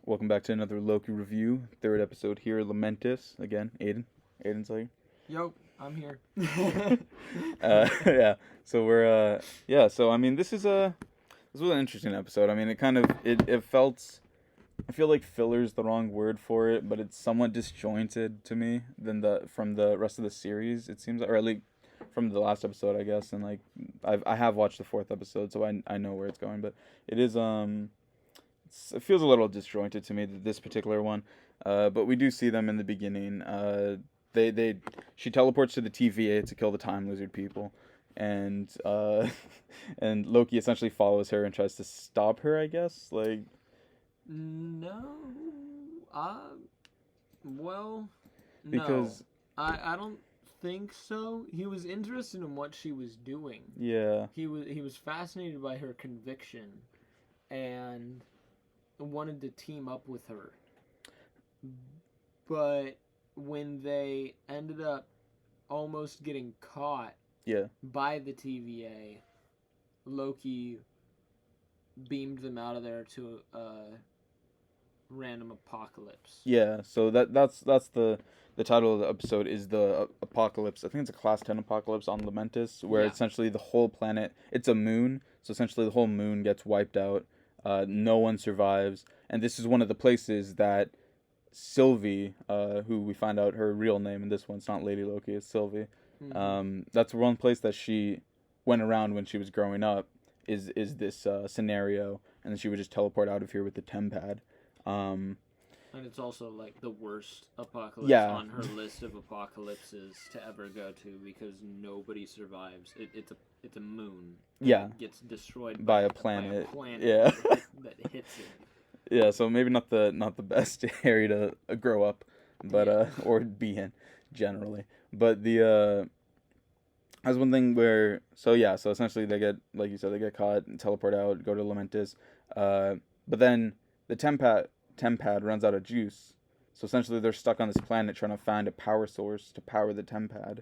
Welcome back to another Loki review. Third episode here, Lamentis. Again, Aidan. Aidan's here. Yo, I'm here. Yeah. So So I mean, this was an interesting episode. I mean, it felt. I feel like filler's the wrong word for it, but it's somewhat disjointed to me than from the rest of the series. It seems, or at least from the last episode, I guess. And like, I have watched the fourth episode, so I know where it's going. But it is it feels a little disjointed to me, this particular one. But we do see them in the beginning. She teleports to the TVA to kill the Time Lizard people, and and Loki essentially follows her and tries to stop her. I guess No. Uh, well, no. because I don't think so. He was interested in what she was doing. yeah, He was fascinated by her conviction and wanted to team up with her. But when they ended up almost getting caught yeah, by the TVA, Loki beamed them out of there to random apocalypse. yeah. So that's the title of the episode is the apocalypse. I think it's a class 10 apocalypse on Lamentis, where Yeah. essentially the whole planet, it's a moon, so essentially the whole moon gets wiped out. No one survives, and this is one of the places that Sylvie, who we find out her real name in this one, it's not Lady Loki, it's Sylvie. That's one place that she went around when she was growing up. Is this scenario, and then she would just teleport out of here with the tempad. And it's also like the worst apocalypse Yeah. on her list of apocalypses to ever go to because nobody survives. It's a moon. Yeah. It gets destroyed By a planet. Yeah. Yeah. that hits it. Yeah, so maybe not the best area to grow up, but Yeah. Or be in generally. But the that's one thing where so essentially they get, like you said, they get caught and teleport out, go to Lamentis, but then the tempad runs out of juice, so essentially they're stuck on this planet trying to find a power source to power the tempad,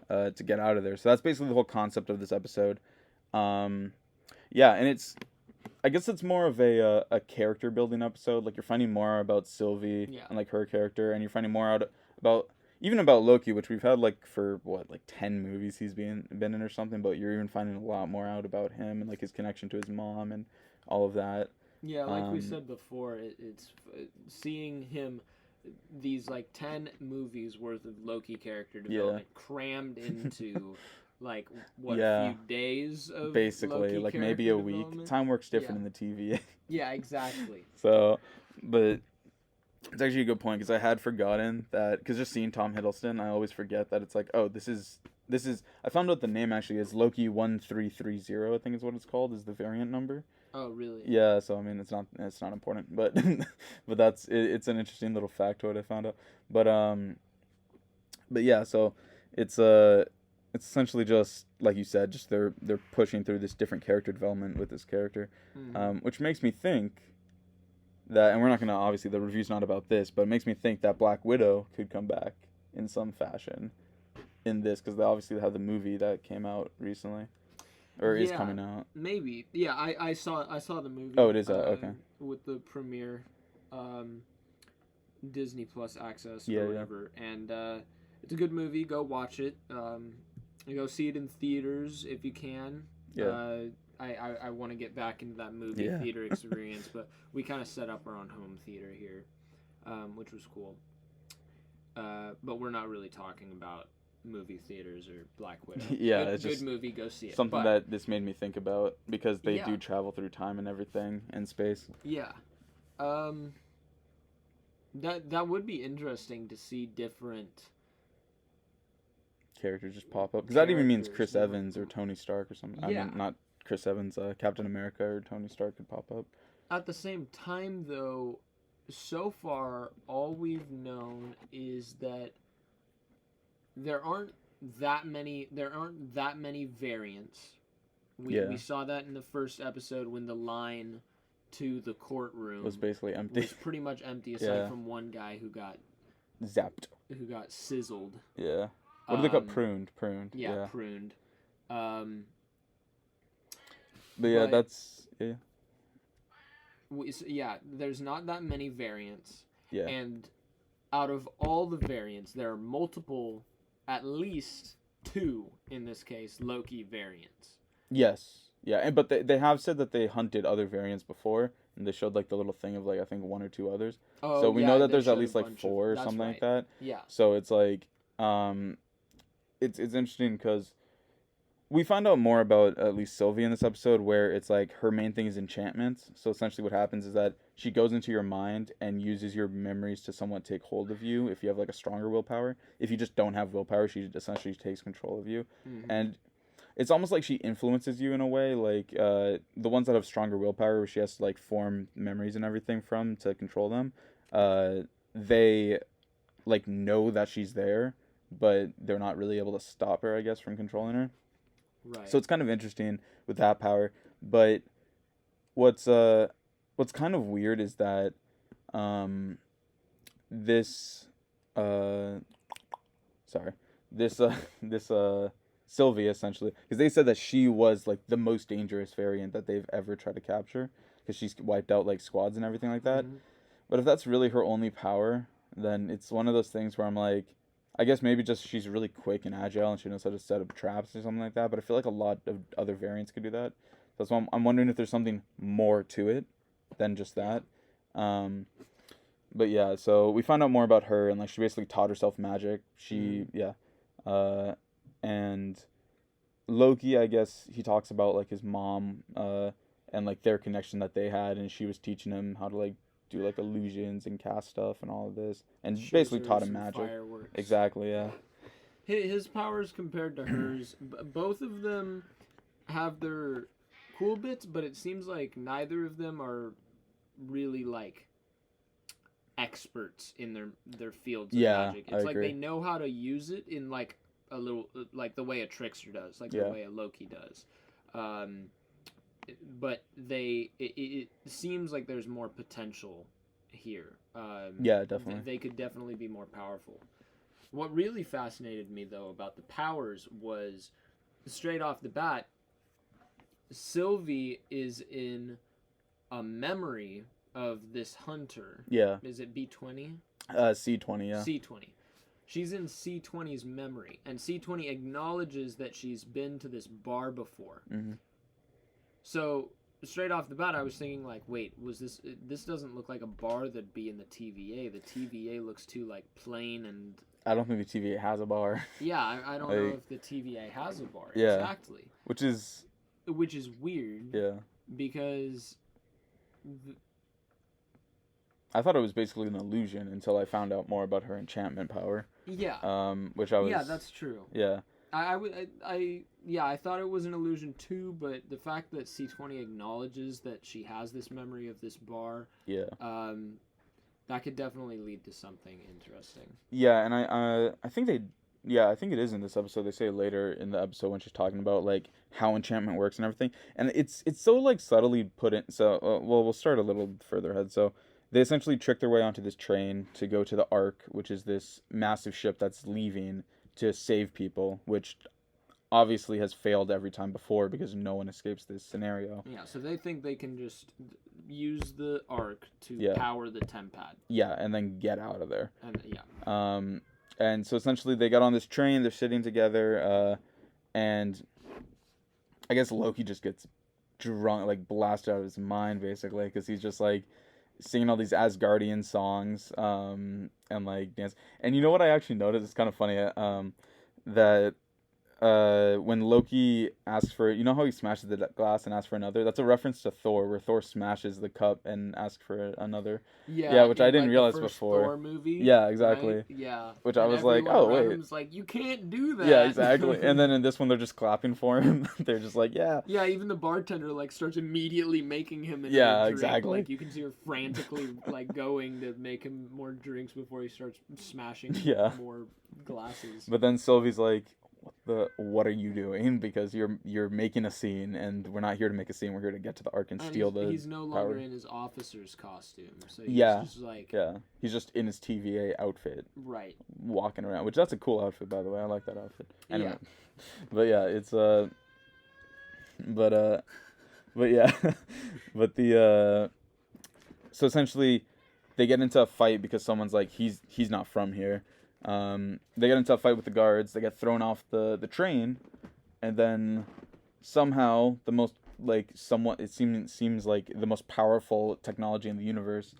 to get out of there. So that's basically the whole concept of this episode. Yeah, and I guess it's more of a character building episode. Like, you're finding more about Sylvie, Yeah. and like her character, and you're finding more out about even about Loki, which we've had like for what, like 10 movies he's been in or something. But you're even finding a lot more out about him and like his connection to his mom and all of that. Yeah, like we Um, said before, it's seeing him these like 10 movies worth of Loki character development crammed into like what, Yeah. a few days of Basically, Loki like maybe character a week. development? Time works different Yeah. in the TVA. Yeah, exactly. So, but it's actually a good point because I had forgotten that, because just seeing Tom Hiddleston, I always forget that it's like, oh, this is. I found out the name actually is Loki 1330. I think is what it's called. Is the variant number. Oh, really? Yeah. So I mean, it's not important, but but it's an interesting little factoid I found out. But yeah. So it's it's essentially just like you said, just they're pushing through this different character development with this character, which makes me think that, and we're not gonna, obviously the review's not about this, but it makes me think that Black Widow could come back in some fashion in this, because they obviously have the movie that came out recently, or is Yeah. coming out. Maybe. Yeah, I saw the movie. Oh, it is okay. With the premiere, Disney Plus access Yeah, or yeah. whatever, and it's a good movie. Go watch it. Go see it in theaters if you can. Yeah. I want to get back into that movie Yeah. theater experience, but we kind of set up our own home theater here, which was cool. But we're not really talking about movie theaters or Black Widow. Yeah, good, it's just good movie. Go see it. Something But, that this made me think about, because they Yeah. do travel through time and everything and space. Yeah. That would be interesting to see different. Characters just pop up, because that even means Characters, Chris yeah. Evans or Tony Stark or something. Yeah. I mean, not Chris Evans, Captain America or Tony Stark could pop up. At the same time, though, so far all we've known is that there aren't that many variants. Yeah. We saw that in the first episode when the line to the courtroom Was basically empty. was pretty much empty aside Yeah. from one guy who got Zapped. sizzled. Yeah. What do they call Um, pruned? Yeah, pruned. But yeah, but- that's yeah. there's not that many variants. Yeah. And out of all the variants, there are multiple, at least 2, in this case, Loki variants. Yes. Yeah, and but they have said that they hunted other variants before, and they showed like the little thing of like I think 1 or 2 others. Oh, So we yeah, know that they there's at showed a least like bunch 4 or that's something like right. that. Yeah. So it's like it's interesting because we find out more about at least Sylvie in this episode, where it's like her main thing is enchantments. So essentially what happens is that she goes into your mind and uses your memories to somewhat take hold of you if you have like a stronger willpower. If you just don't have willpower, she essentially takes control of you. Mhm. And it's almost like she influences you in a way, like the ones that have stronger willpower, where she has to like form memories and everything from to control them. They like know that she's there, but they're not really able to stop her, I guess, from controlling her. Right. So it's kind of interesting with that power. But what's kind of weird is that this sorry this this Sylvie essentially, because they said that she was like the most dangerous variant that they've ever tried to capture, because she's wiped out like squads and everything like that. Mhm. But if that's really her only power, then it's one of those things where I'm like, I guess maybe just she's really quick and agile and she knows how to set up traps or something like that. But I feel like a lot of other variants could do that. So that's why I'm wondering if there's something more to it than just that. But yeah, so we find out more about her, and like she basically taught herself magic. And Loki, I guess he talks about like his mom, and like their connection that they had, and she was teaching him how to like do like illusions and cast stuff and all of this, and Shows basically her taught him some magic. fireworks. Exactly, yeah. His powers compared to hers, both of them have their cool bits, but it seems like neither of them are really like experts in their fields of Yeah, magic. I It's like agree. they know how to use it in like a little like the way a trickster does, like Yeah. the way a Loki does. But it seems like there's more potential here. Yeah, definitely. They could definitely be more powerful. What really fascinated me though about the powers was straight off the bat, Sylvie is in a memory of this hunter. Yeah. Is it B20? C20, yeah. C20. She's in C20's memory, and C20 acknowledges that she's been to this bar before. Mm-hmm. So straight off the bat, I was thinking like, wait, was this? This doesn't look like a bar that'd be in the TVA. The TVA looks too like plain and. I don't think the TVA has a bar. Yeah, I don't know if the TVA has a bar. Yeah. Exactly. Which is weird. Yeah. Because. I thought it was basically an illusion until I found out more about her enchantment power. Yeah. Which I was. Yeah, that's true. Yeah. I thought it was an illusion too, but the fact that C20 acknowledges that she has this memory of this bar, Yeah. That could definitely lead to something interesting. Yeah, and I think I think it is in this episode. They say later in the episode when she's talking about like how enchantment works and everything, and it's so like subtly put in. So we'll start a little further ahead. So they essentially trick their way onto this train to go to the Ark, which is this massive ship that's leaving to save people, which obviously has failed every time before because no one escapes this scenario. Yeah, so they think they can just use the Ark to power the Tempad. Yeah, and then get out of there. And yeah. And so essentially they got on this train, they're sitting together, and I guess Loki just gets drunk, like blasted out of his mind basically, because he's just like singing all these Asgardian songs, and like dance. And you know what I actually noticed? It's kind of funny, that when Loki asks for, you know how he smashes the glass and asks for another? That's a reference to Thor, where Thor smashes the cup and asks for another. Yeah, which I didn't like realize the first before. Thor movie. Yeah, exactly. Right? Yeah. Which and I was like, everyone oh around wait. him's like, you can't do that. Yeah, exactly. And then in this one, they're just clapping for him. They're just like, yeah. Yeah, even the bartender like starts immediately making him another drink. Exactly. Like you can see her frantically like going to make him more drinks before he starts smashing more glasses. But then Sylvie's like, what are you doing? Because you're making a scene, and we're not here to make a scene. We're here to get to the Ark and steal the. He's no longer power. in his officer's costume, so he's just like he's just in his TVA outfit, right, walking around. Which that's a cool outfit, by the way. I like that outfit. Anyway, yeah. But yeah, it's but yeah, but the so essentially, they get into a fight because someone's like, he's not from here. They get into a fight with the guards. They get thrown off the train, and then somehow the most like somewhat it seems like the most powerful technology in the universe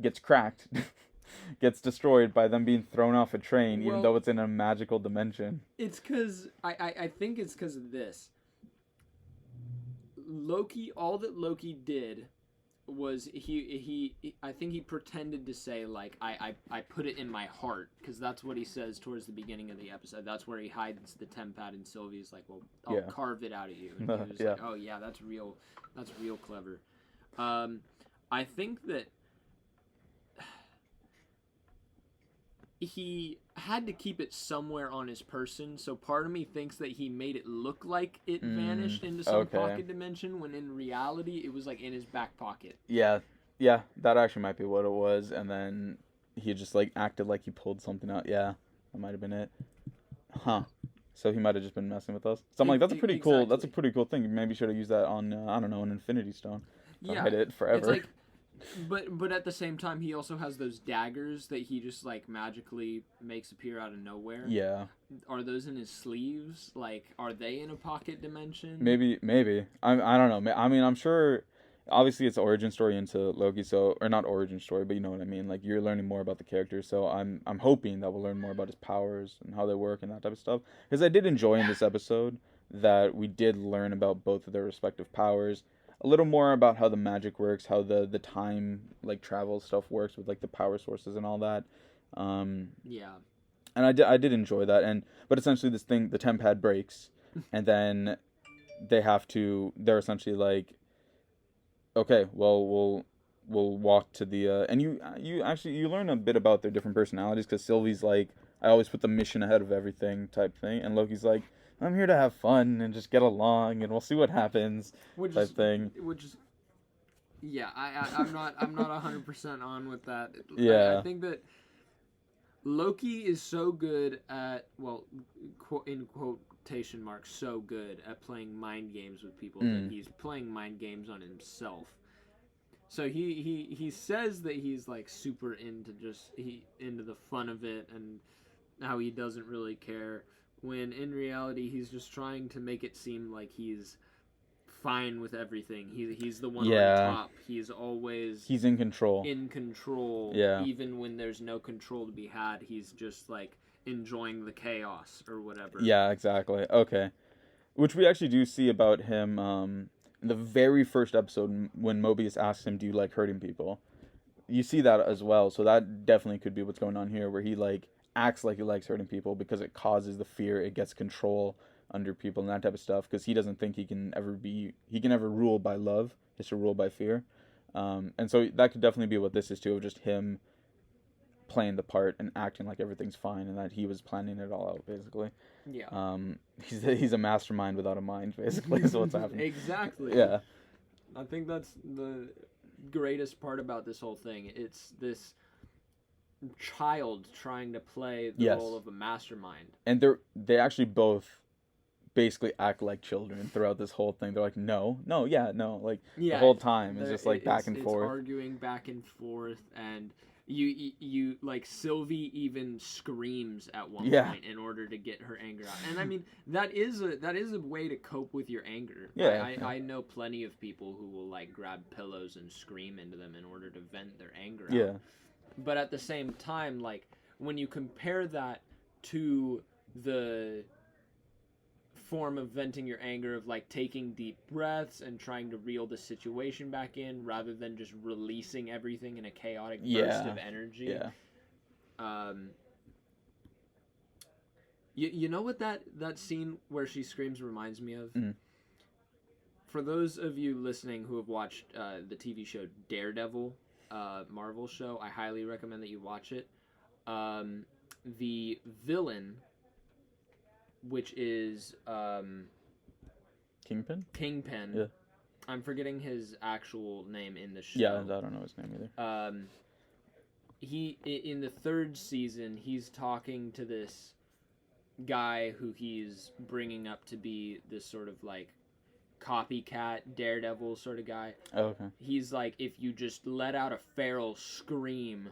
gets cracked, gets destroyed by them being thrown off a train, even Well, though it's in a magical dimension. It's because I think it's because of this. All that Loki did was he I think he pretended to say like I put it in my heart, because that's what he says towards the beginning of the episode. That's where he hides the temp pad, and Sylvie's like, well, I'll carve it out of you, and he was like, oh yeah, that's real clever. I think that he had to keep it somewhere on his person, so part of me thinks that he made it look like it vanished into some pocket dimension, when in reality it was like in his back pocket. Yeah, that actually might be what it was, and then he just like acted like he pulled something out. Yeah, that might have been it. Huh. So he might have just been messing with us. So I'm like, that's a pretty cool. That's a pretty cool thing. Maybe you should have used that on I don't know, an Infinity Stone. Hide it forever. It's like, but at the same time, he also has those daggers that he just like magically makes appear out of nowhere. Yeah. Are those in his sleeves? Like, are they in a pocket dimension? Maybe. I don't know. I mean, I'm sure. Obviously, it's origin story into Loki, so or not origin story, but you know what I mean. Like you're learning more about the character, so I'm hoping that we'll learn more about his powers and how they work and that type of stuff. Because I did enjoy in this episode that we did learn about both of their respective powers. A little more about how the magic works, how the time like travel stuff works with like the power sources and all that. Yeah. And I did enjoy that, but essentially this thing, the temp pad breaks, and then they're essentially like, okay, well we'll walk to the and you learn a bit about their different personalities, because Sylvie's like, I always put the mission ahead of everything type thing, and Loki's like, I'm here to have fun and just get along, and we'll see what happens type thing. Yeah, I'm not 100% on with that. Yeah. I think that Loki is so good at, well, in quotation marks, so good at playing mind games with people that he's playing mind games on himself. So he says that he's like super into into the fun of it and how he doesn't really care, when in reality he's just trying to make it seem like he's fine with everything. He's the one on top. He's in control. Yeah. Even when there's no control to be had, he's just like enjoying the chaos or whatever. Yeah, exactly. Okay. Which we actually do see about him in the very first episode, when Mobius asks him, do you like hurting people? You see that as well, so that definitely could be what's going on here, where he like acts like he likes hurting people because it causes the fear, it gets control under people and that type of stuff, because he doesn't think he can ever rule by love. He has to rule by fear. And so that could definitely be what this is too, of just him playing the part and acting like everything's fine and that he was planning it all out, basically. Yeah. He's a mastermind without a mind, basically, is what's happening. Exactly. Yeah. I think that's the greatest part about this whole thing. It's this child trying to play the role of a mastermind. And they actually both basically act like children throughout this whole thing. They're like, no, like the whole time it's just like back and forth, arguing back and forth, and you like Sylvie even screams at one point in order to get her anger out. And I mean, that is a way to cope with your anger. I know plenty of people who will like grab pillows and scream into them in order to vent their anger out. But at the same time, like when you compare that to the form of venting your anger of like taking deep breaths and trying to reel the situation back in rather than just releasing everything in a chaotic burst of energy. You know what that scene where she screams reminds me of? For those of you listening who have watched the TV show Daredevil, Marvel show, I highly recommend that you watch it. The villain, which is Kingpin. Yeah. I'm forgetting his actual name in the show. Yeah, I don't know his name either. He in the third season, he's talking to this guy who he's bringing up to be this sort of like copycat Daredevil sort of guy. Oh, okay. He's like, if you just let out a feral scream,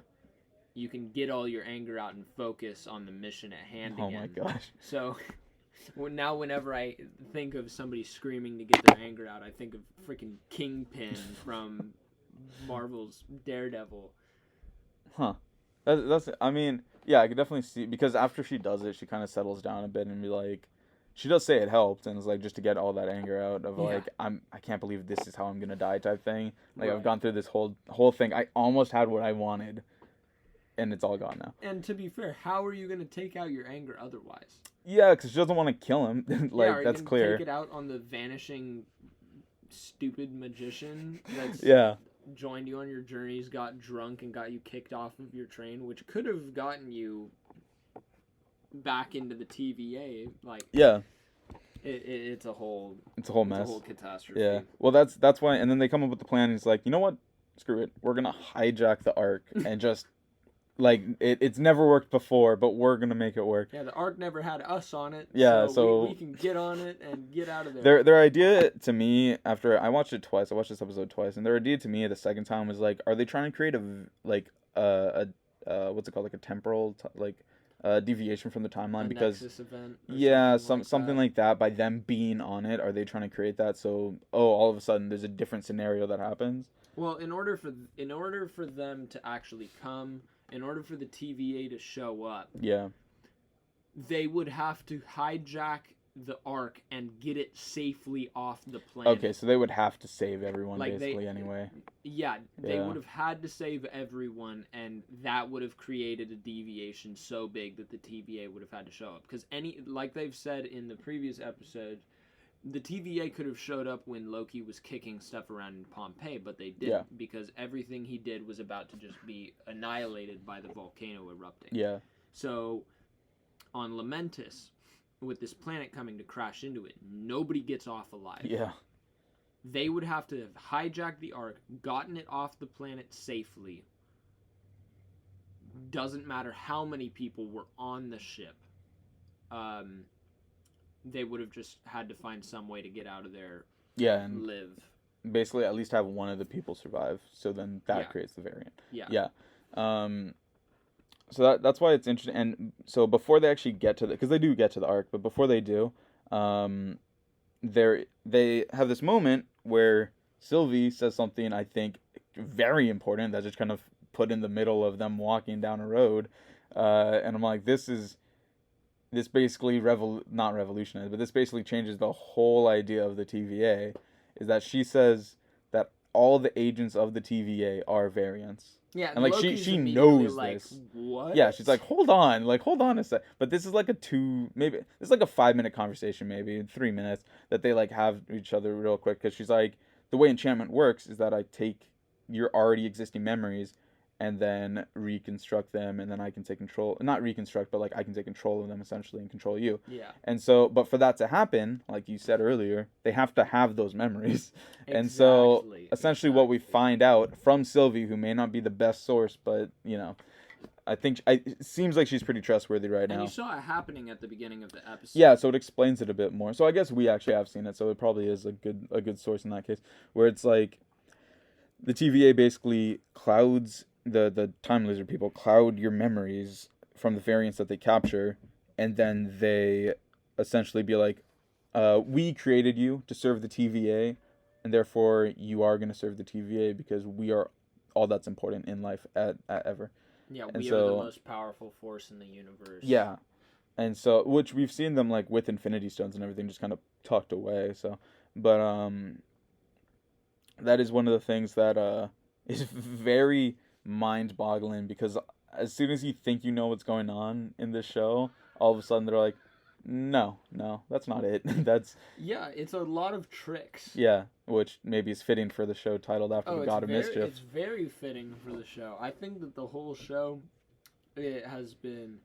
you can get all your anger out and focus on the mission at hand again. Oh my gosh. So now whenever I think of somebody screaming to get their anger out, I think of freaking Kingpin from Marvel's Daredevil. Huh. That's I mean, yeah, I could definitely see, because after she does it, she kind of settles down a bit and be like, she does say it helped, and it's like just to get all that anger out of like, I can't believe this is how I'm gonna die type thing. Like, right. I've gone through this whole thing. I almost had what I wanted, and it's all gone now. And to be fair, how are you gonna take out your anger otherwise? Yeah, because she doesn't want to kill him. Like, that's clear. Take it out on the vanishing, stupid magician that's joined you on your journeys, got drunk, and got you kicked off of your train, which could have gotten you back into the TVA. Like, yeah, it's a whole mess. It's a whole catastrophe. Yeah. Well, that's why. And then they come up with the plan. And it's like, you know what? Screw it. We're gonna hijack the Ark and just. Like, it's never worked before, but we're going to make it work. Yeah, the Ark never had us on it. Yeah, so we can get on it and get out of there. Their idea to me, after I watched it twice, I watched this episode twice, and their idea to me the second time was like, are they trying to create what's it called, like a temporal, deviation from the timeline? Because Nexus event something like that, by them being on it, are they trying to create that so, all of a sudden there's a different scenario that happens? Well, in order for them to actually come, in order for the TVA to show up, they would have to hijack the Ark and get it safely off the planet. Okay, so they would have to save everyone, anyway. Yeah, they would have had to save everyone, and that would have created a deviation so big that the TVA would have had to show up. Because like they've said in the previous episode, the TVA could have showed up when Loki was kicking stuff around in Pompeii, but they didn't, because everything he did was about to just be annihilated by the volcano erupting. Yeah. So, on Lamentis, with this planet coming to crash into it, nobody gets off alive. Yeah. They would have to have hijacked the Ark, gotten it off the planet safely. Doesn't matter how many people were on the ship. They would have just had to find some way to get out of there. Yeah, and live. Basically, at least have one of the people survive. So then that creates the variant. Yeah. So that's why it's interesting. And so before they actually get to because they do get to the Ark, but before they do, they have this moment where Sylvie says something I think very important that just kind of put in the middle of them walking down a road, and I'm like, this basically not revolutionized, but this basically changes the whole idea of the TVA. Is that she says that all the agents of the TVA are variants. Yeah, and like she knows this. What? Yeah, she's like, hold on a sec. But this is like this is like a 5-minute conversation, maybe 3 minutes, that they like have each other real quick, because she's like, the way enchantment works is that I take your already existing memories and then reconstruct them, and then I can take control, not reconstruct, but like I can take control of them essentially and control you. Yeah. And so, but for that to happen, like you said earlier, they have to have those memories. Exactly. And so essentially what we find out from Sylvie, who may not be the best source, but I think it seems like she's pretty trustworthy right now. And you saw it happening at the beginning of the episode. Yeah, so it explains it a bit more. So I guess we actually have seen it, so it probably is a good source in that case, where it's like the TVA basically clouds the time lizard people cloud your memories from the variants that they capture, and then they essentially be like, we created you to serve the TVA, and therefore you are going to serve the TVA because we are all that's important in life at ever. Yeah, we are the most powerful force in the universe. Yeah. And so, which we've seen them like with Infinity Stones and everything just kind of tucked away. So, but that is one of the things that is very mind-boggling, because as soon as you think you know what's going on in this show, all of a sudden they're like, no, that's not it. It's a lot of tricks. Yeah, which maybe is fitting for the show titled after the God of Mischief. It's very fitting for the show. I think that the whole show, it has been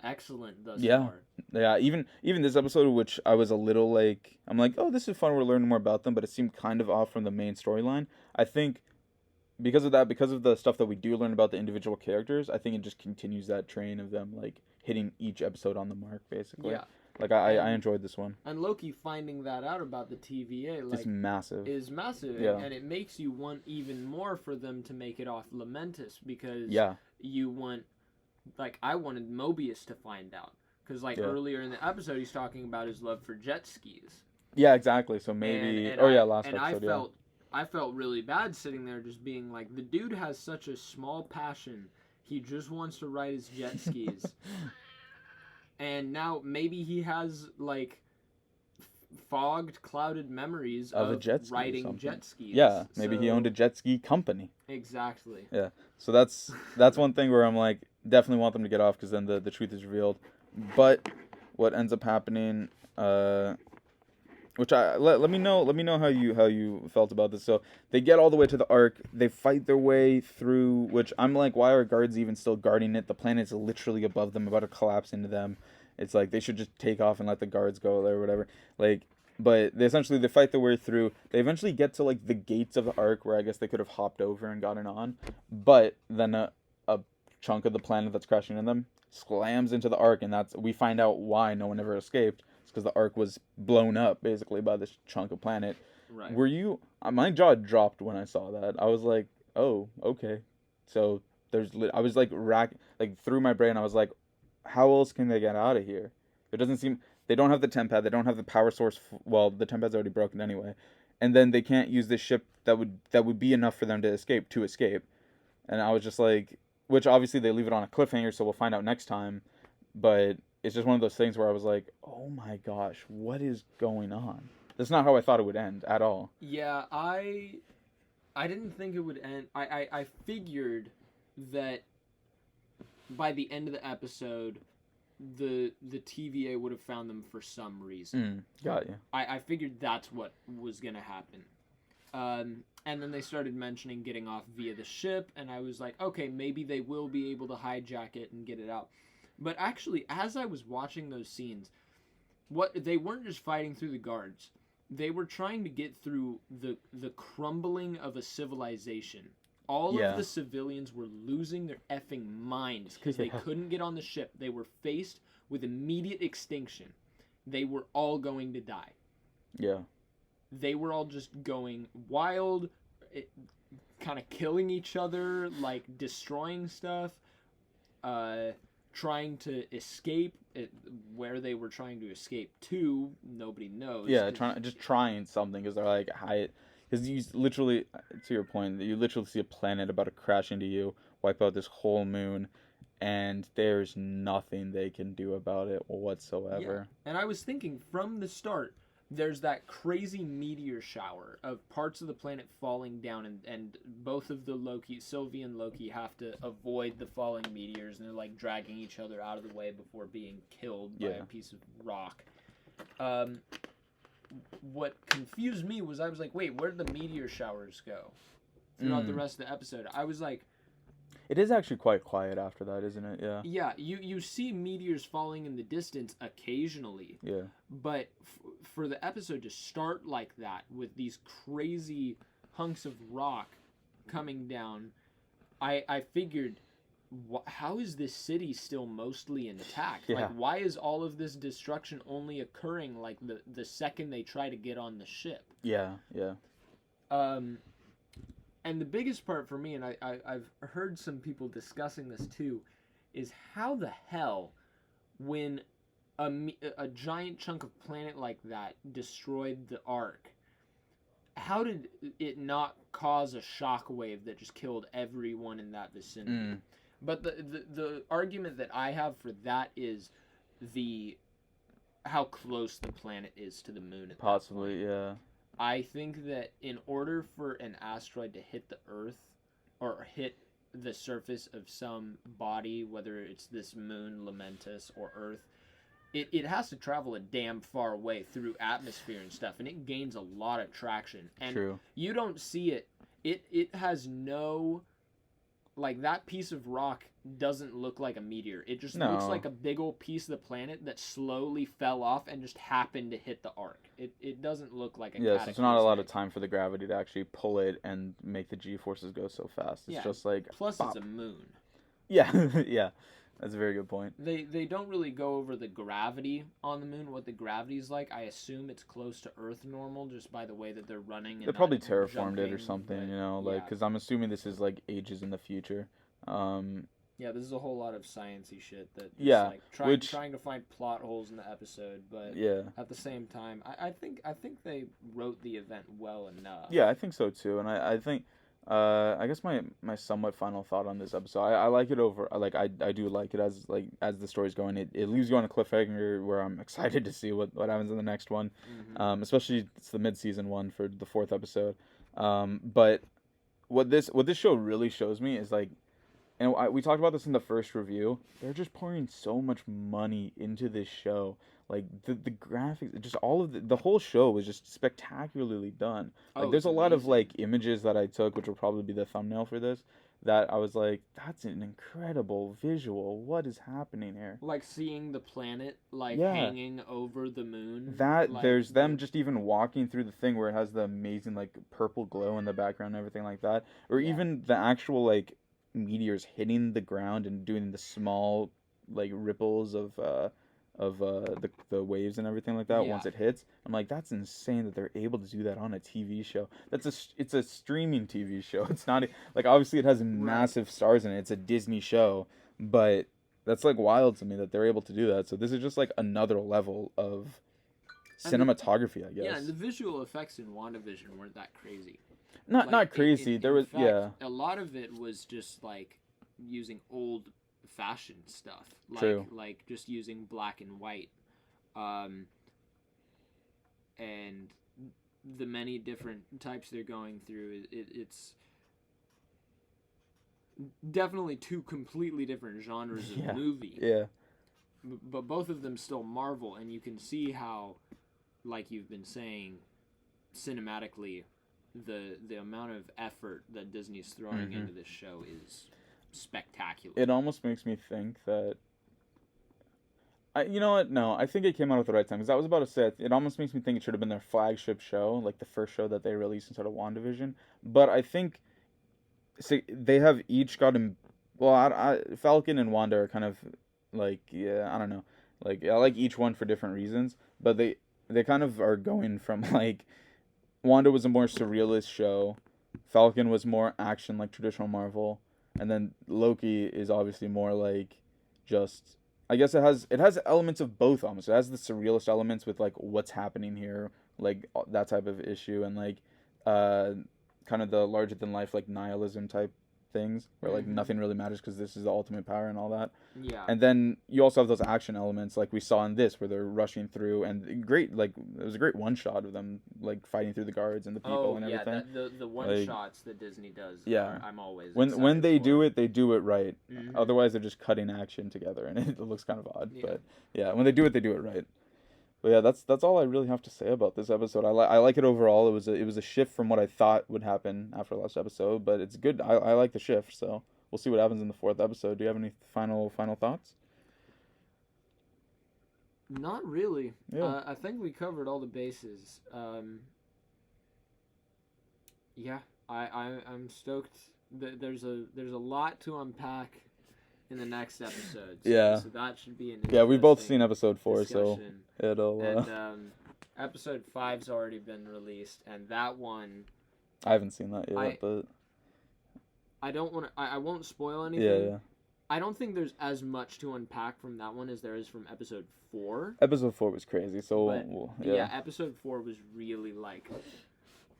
excellent thus far. Yeah, even this episode, which I was a little like, I'm like, oh, this is fun, we're learning more about them, but it seemed kind of off from the main storyline. I think because of the stuff that we do learn about the individual characters, I think it just continues that train of them like hitting each episode on the mark, basically. Yeah. Like I enjoyed this one. And Loki finding that out about the TVA, like, It's massive. is massive. Yeah. And it makes you want even more for them to make it off Lamentis, because Yeah. you want, like, I wanted Mobius to find out. Because, like, Yeah. earlier in the episode, he's talking about his love for jet skis. Yeah, exactly. So maybe. Last episode. I felt really bad sitting there just being like, the dude has such a small passion. He just wants to ride his jet skis. And now maybe he has, like, fogged, clouded memories of riding jet skis. Yeah, maybe he owned a jet ski company. Exactly. Yeah. So that's one thing where I'm like, definitely want them to get off, because then the truth is revealed. But what ends up happening, which let me know how you felt about this. So they get all the way to the Ark, they fight their way through, which I'm like, why are guards even still guarding it? The planet's literally above them, about to collapse into them. It's like they should just take off and let the guards go or whatever. Like, but they fight their way through. They eventually get to like the gates of the Ark, where I guess they could have hopped over and gotten on, but then a chunk of the planet that's crashing in them slams into the Ark, and we find out why no one ever escaped. It's because the Ark was blown up basically by this chunk of planet. Right. Were you? My jaw dropped when I saw that. I was like, oh, okay. So I was like through my brain. I was like, how else can they get out of here? It doesn't seem. They don't have the temp pad. They don't have the power source. Well, the temp pad's already broken anyway, and then they can't use this ship that would be enough for them to escape. And I was just like, which obviously they leave it on a cliffhanger, so we'll find out next time. But it's just one of those things where I was like, oh my gosh, what is going on? That's not how I thought it would end at all. Yeah, I didn't think it would end. I figured that by the end of the episode, the TVA would have found them for some reason. Got you. I figured that's what was going to happen. And then they started mentioning getting off via the ship, and I was like, okay, maybe they will be able to hijack it and get it out. But actually, as I was watching those scenes, they weren't just fighting through the guards. They were trying to get through the crumbling of a civilization. All of the civilians were losing their effing minds because they couldn't get on the ship. They were faced with immediate extinction. They were all going to die. Yeah. They were all just going wild, kind of killing each other, like destroying stuff, trying to escape. Where they were trying to escape to, nobody knows. Yeah, trying something, because they're like, because you literally, to your point, you literally see a planet about to crash into you, wipe out this whole moon, and there's nothing they can do about it whatsoever. Yeah. And I was thinking from the start, there's that crazy meteor shower of parts of the planet falling down, and both of the Sylvie and Loki have to avoid the falling meteors, and they're like dragging each other out of the way before being killed by a piece of rock. What confused me was I was like, wait, where did the meteor showers go throughout the rest of the episode? I was like, it is actually quite quiet after that, isn't it? Yeah. Yeah, you see meteors falling in the distance occasionally. Yeah. But for the episode to start like that, with these crazy hunks of rock coming down, I figured, how is this city still mostly intact? Yeah. Like, why is all of this destruction only occurring like the second they try to get on the ship? Yeah, yeah. And the biggest part for me, and I've heard some people discussing this too, is how the hell, when a giant chunk of planet like that destroyed the Ark, how did it not cause a shockwave that just killed everyone in that vicinity? But the argument that I have for that is how close the planet is to the moon at Possibly, yeah. I think that in order for an asteroid to hit the Earth or hit the surface of some body, whether it's this moon, Lamentis, or Earth, it has to travel a damn far away through atmosphere and stuff, and it gains a lot of traction. And True. You don't see it. It has no... Like, that piece of rock doesn't look like a meteor. It just looks like a big old piece of the planet that slowly fell off and just happened to hit the Ark. It doesn't look like a cataclysm. Yes, it's not a lot of time for the gravity to actually pull it and make the G-forces go so fast. It's just like... Plus, it's a moon. Yeah, yeah. That's a very good point. They don't really go over the gravity on the moon, what the gravity's like. I assume it's close to Earth normal just by the way that they're running. And They probably not terraformed it or jumping, something, but you know, like, yeah. because I'm assuming this is like ages in the future. Yeah, this is a whole lot of sciencey shit that is Yeah, like which trying to find plot holes in the episode, but yeah, at the same time, I think they wrote the event well enough. yeah, I think so too, and I think. I guess my somewhat final thought on this episode, I like it over, I do like it as the story's going, it leaves you on a cliffhanger where I'm excited to see what happens in the next one, Mm-hmm. especially it's the mid-season one for the fourth episode, but what this show really shows me is like, and we talked about this in the first review. They're just pouring so much money into this show. Like the graphics, just all of the whole show was just spectacularly done. Like Oh, there's it's a lot of like amazing. images that I took, which will probably be the thumbnail for this. That I was like, that's an incredible visual. What is happening here? Like seeing the planet like Yeah, hanging over the moon, that like there's them just even walking through the thing where it has the amazing like purple glow in the background and everything like that, or yeah, even the actual like meteors hitting the ground and doing the small like ripples of the waves and everything like that yeah, once it hits. I'm like, that's insane that they're able to do that on a TV show. It's a streaming TV show. It's not like, obviously it has right. massive stars in it. It's a Disney show, but that's like wild to me that they're able to do that. So this is just like another level of And the cinematography, I yeah, and guess. the visual effects in WandaVision weren't that crazy. Not Like not crazy. There in was, fact, yeah, a lot of it was just like using old fashioned stuff, true. like just using black and white, um, and the many different types they're going through. It's definitely two completely different genres of Yeah, movie, yeah. but both of them still Marvel, and you can see how, like you've been saying, cinematically, the amount of effort that Disney's throwing hmm into this show is spectacular. It almost makes me think that you know what? No, I think it came out at the right time because I was about to say it almost makes me think it should have been their flagship show, like the first show that they released instead of WandaVision. But I think see, they have each gotten well. Falcon and Wanda are kind of like, yeah, I don't know. Like I like each one for different reasons, but they kind of are going from like Wanda was a more surrealist show, Falcon was more action like traditional Marvel, and then Loki is obviously more like just, I guess it has elements of both almost. It has the surrealist elements with like what's happening here, like that type of issue, and like uh kind of the larger than life like nihilism type things where like Mm-hmm. nothing really matters because this is the ultimate power and all that. Yeah. And then you also have those action elements like we saw in this where they're rushing through and great, like it was a great one shot of them like fighting through the guards and the people Oh and yeah, everything. the one Like shots that Disney does yeah, are I'm always when excited they do for. it, they do it right. Mm-hmm. Otherwise, they're just cutting action together, and it looks kind of odd. Yeah. But yeah, when they do it, they do it right. But yeah, that's all I really have to say about this episode. I like it overall. It was a shift from what I thought would happen after the last episode, but it's good. I like the shift. So we'll see what happens in the fourth episode. Do you have any final thoughts? Not really. Yeah. I think we covered all the bases. Yeah, I'm stoked. There's a lot to unpack in the next episode. Yeah. So that should be an Yeah, we've both interesting seen episode 4, so discussion. it'll. And episode 5's already been released, and that one I haven't seen that yet, I but I don't want to. I won't spoil yeah, anything. yeah. I don't think there's as much to unpack from that one as there is from episode 4. Episode 4 was crazy. So But yeah. yeah, episode 4 was really like,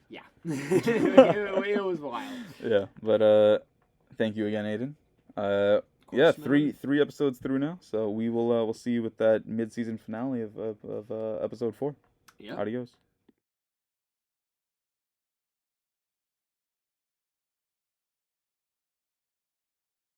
yeah, it was wild. Yeah, but thank you again, Aiden. Of Yeah, course, man. three episodes through now, so we'll see you with that mid-season finale of episode 4. Yep. Adios.